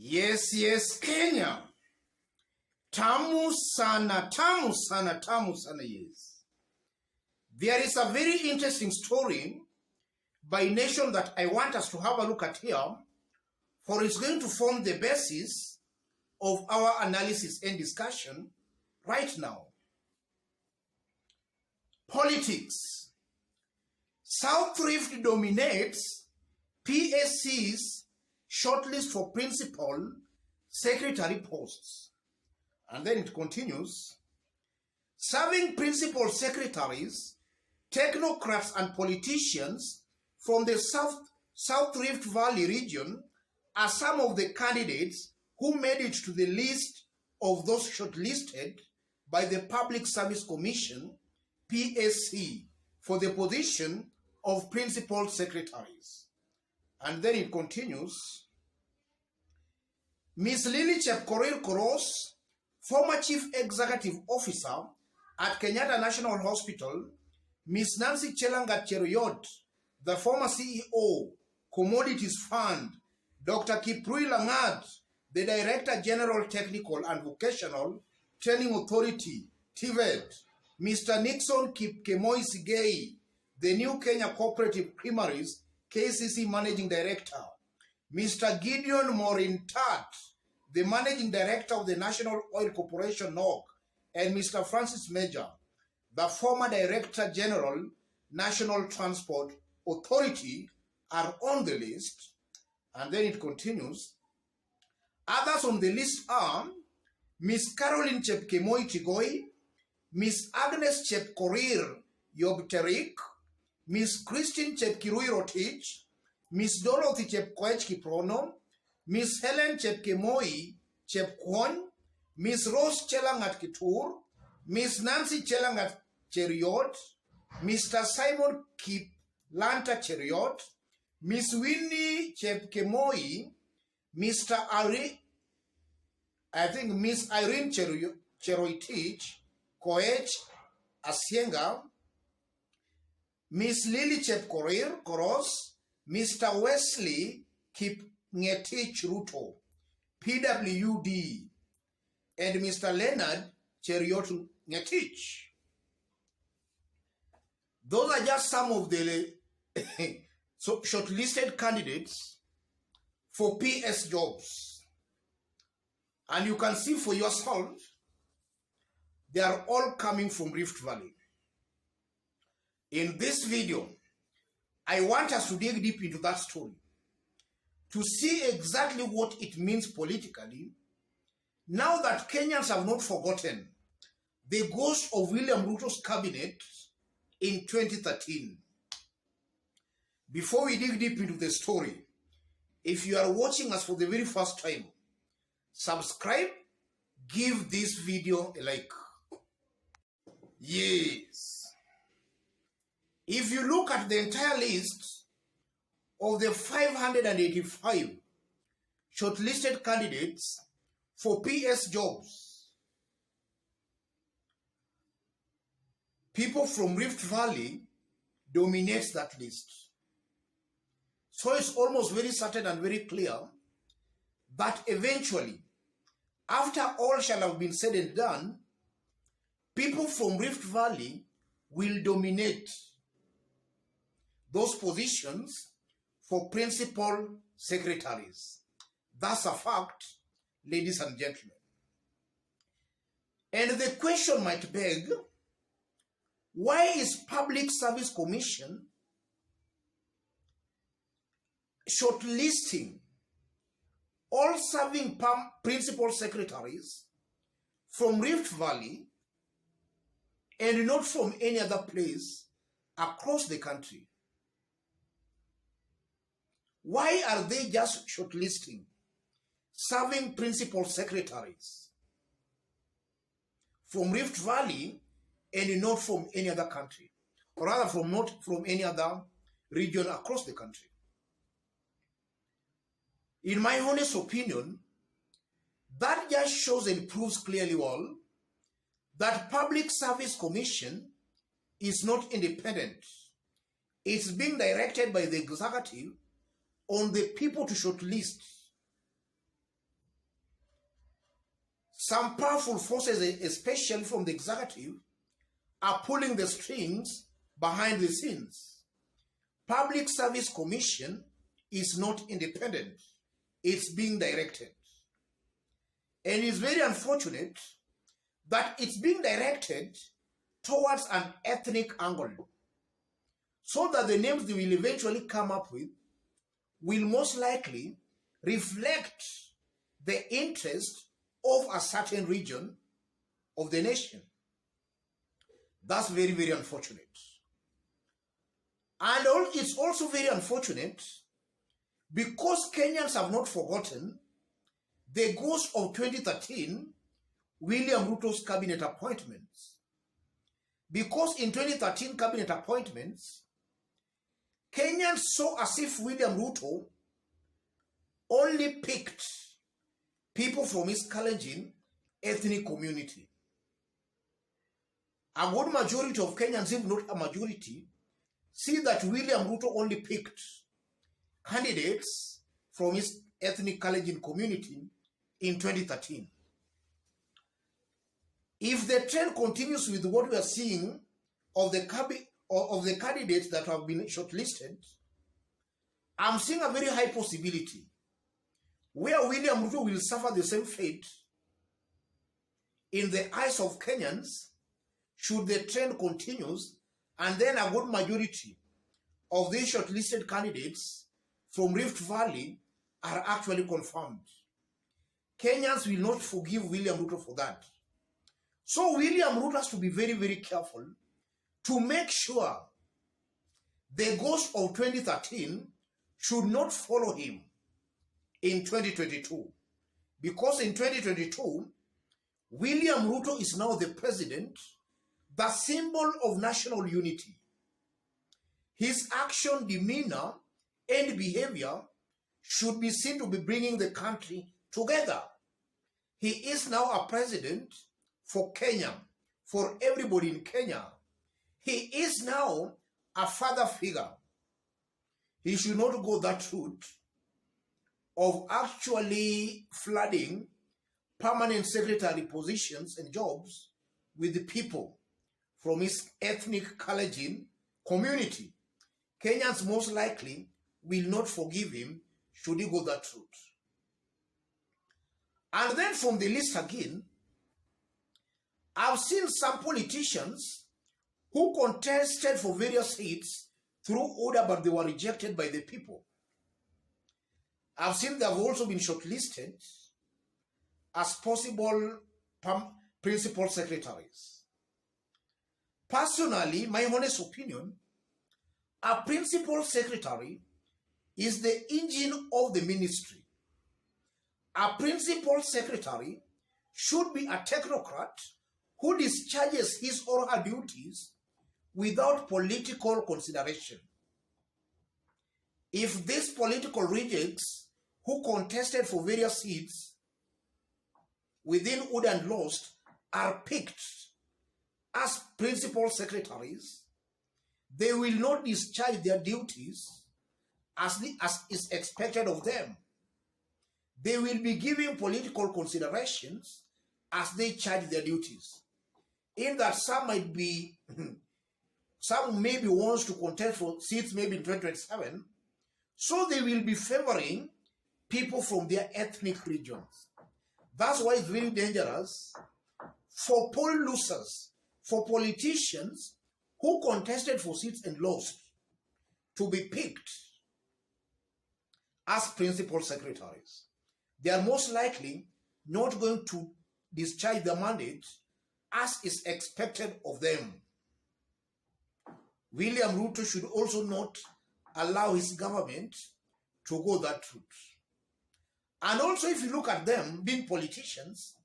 Yes, Kenya. Tamu sana, yes. There is a very interesting story by nation that I want us to have a look at here, for it's going to form the basis of our analysis and discussion right now. Politics. South Rift dominates PSC's shortlist for principal secretary posts. And then it continues. Serving principal secretaries, technocrats and politicians from the South Rift Valley region are some of the candidates who made it to the list of those shortlisted by the Public Service Commission, PSC, for the position of principal secretaries. And then it continues. Ms. Lily Chepkorir Koros, former Chief Executive Officer at Kenyatta National Hospital, Ms. Nancy Chelangat Cheruiyot, the former CEO, Commodities Fund, Dr. Kiprui Langat, the Director General Technical and Vocational Training Authority, TVET, Mr. Nixon Kipkemoi Sigei, the New Kenya Cooperative Creameries, KCC Managing Director, Mr. Gideon Morintat, the Managing Director of the National Oil Corporation, NOC, and Mr. Francis Major, the former Director General, National Transport Authority, are on the list. And then it continues. Others on the list are Miss Caroline Chepkemoi Tigoi, Miss Agnes Chepkorir Yobterik, Miss Christine Chepkirui Rotich, Miss Dorothy Chepkoech Kiprono, Miss Helen Chepkemoi Chepkwon, Miss Rose Chelangat Kitur, Miss Nancy Chelangat Cheruiyot, Mr. Simon Kiplanta Cheruiyot, Miss Winnie Chepkemoi, Miss Irene Cheruiyotich Koech Asienga, Miss Lily Chepkorir Koros, Mr. Wesley Kipngetich Ruto, PWD, and Mr. Leonard Cheruiyot Ngetich. Those are just some of the shortlisted candidates for PS jobs. And you can see for yourself, they are all coming from Rift Valley. In this video, I want us to dig deep into that story to see exactly what it means politically, now that Kenyans have not forgotten the ghost of William Ruto's cabinet in 2013. Before we dig deep into the story, if you are watching us for the very first time, subscribe, give this video a like. Yes. If you look at the entire list of the 585 shortlisted candidates for PS jobs, people from Rift Valley dominate that list. So it's almost very certain and very clear that eventually, after all shall have been said and done, people from Rift Valley will dominate those positions for principal secretaries. That's a fact, ladies and gentlemen. And the question might beg, why is Public Service Commission shortlisting all serving principal secretaries from Rift Valley and not from any other place across the country? Why are they just shortlisting serving principal secretaries from Rift Valley and not from any other country, or rather not from any other region across the country? In my honest opinion, that just shows and proves clearly well that Public Service Commission is not independent. It's being directed by the executive on the people to shortlist. Some powerful forces, especially from the executive, are pulling the strings behind the scenes. Public Service Commission is not independent. It's being directed. And it's very unfortunate that it's being directed towards an ethnic angle, so that the names they will eventually come up with will most likely reflect the interest of a certain region of the nation. That's very, very unfortunate. And it's also very unfortunate because Kenyans have not forgotten the ghost of 2013 William Ruto's cabinet appointments. Because in 2013 cabinet appointments, Kenyans saw as if William Ruto only picked people from his Kalenjin ethnic community. A good majority of Kenyans, if not a majority, see that William Ruto only picked candidates from his ethnic Kalenjin community in 2013. If the trend continues with what we are seeing of the candidates that have been shortlisted, I'm seeing a very high possibility where William Ruto will suffer the same fate in the eyes of Kenyans should the trend continues, and then a good majority of these shortlisted candidates from Rift Valley are actually confirmed. Kenyans will not forgive William Ruto for that. So William Ruto has to be very, very careful to make sure the ghost of 2013 should not follow him in 2022. Because in 2022, William Ruto is now the president, the symbol of national unity. His action, demeanor, and behavior should be seen to be bringing the country together. He is now a president for Kenya, for everybody in Kenya. He is now a father figure. He should not go that route of actually flooding permanent secretary positions and jobs with the people from his ethnic Kalenjin community. Kenyans most likely will not forgive him should he go that route. And then from the list again, I've seen some politicians who contested for various seats through order, but they were rejected by the people. I've seen they have also been shortlisted as possible principal secretaries. Personally, my honest opinion, a principal secretary is the engine of the ministry. A principal secretary should be a technocrat who discharges his or her duties without political consideration. If these political rejects who contested for various seats within Wood and Lost are picked as principal secretaries, they will not discharge their duties as is expected of them. They will be giving political considerations as they charge their duties. In that some maybe wants to contest for seats maybe in 2027, so they will be favoring people from their ethnic regions. That's why it's very dangerous for poll losers, for politicians who contested for seats and lost, to be picked as principal secretaries. They are most likely not going to discharge their mandate as is expected of them. William Ruto should also not allow his government to go that route. And also, if you look at them being politicians,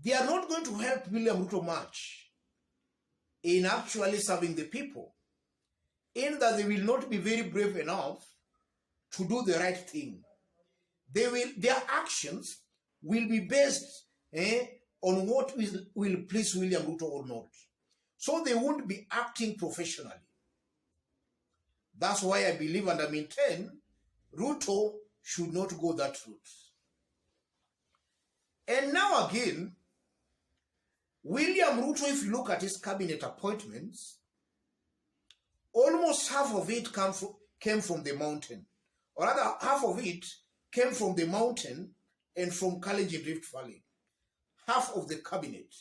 they are not going to help William Ruto much in actually serving the people, in that they will not be very brave enough to do the right thing. Their actions will be based on what will please William Ruto or not. So they won't be acting professionally. That's why I believe and I maintain Ruto should not go that route. And now again, William Ruto, if you look at his cabinet appointments, almost half of it came from the mountain. Or rather, half of it came from the mountain and from Kalenjin Rift Valley. Half of the cabinet.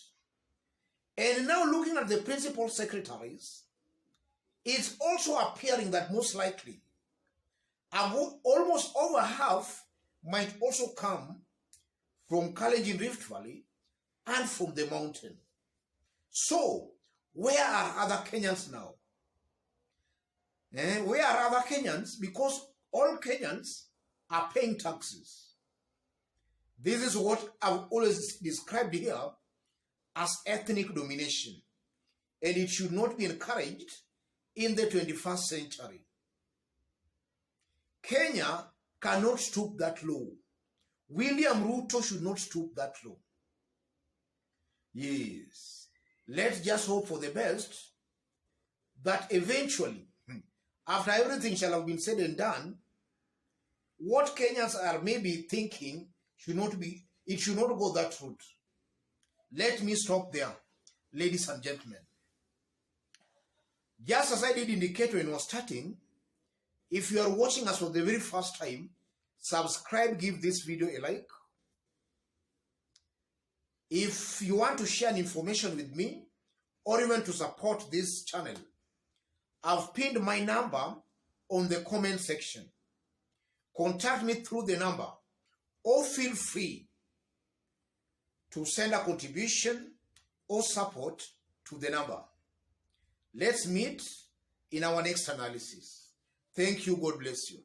And now looking at the principal secretaries, it's also appearing that most likely almost over half might also come from Kalenjin Rift Valley and from the mountain. So, where are other Kenyans now? Where are other Kenyans? Because all Kenyans are paying taxes. This is what I've always described here as ethnic domination. And it should not be encouraged in the 21st century. Kenya cannot stoop that low. William Ruto should not stoop that low. Yes. Let's just hope for the best that eventually, after everything shall have been said and done, what Kenyans are maybe thinking should not go that route. Let me stop there, ladies and gentlemen. Just as I did indicate when I was starting, if you are watching us for the very first time, subscribe, give this video a like. If you want to share information with me or even to support this channel, I've pinned my number on the comment section. Contact me through the number or feel free to send a contribution or support to the number. Let's meet in our next analysis. Thank you. God bless you.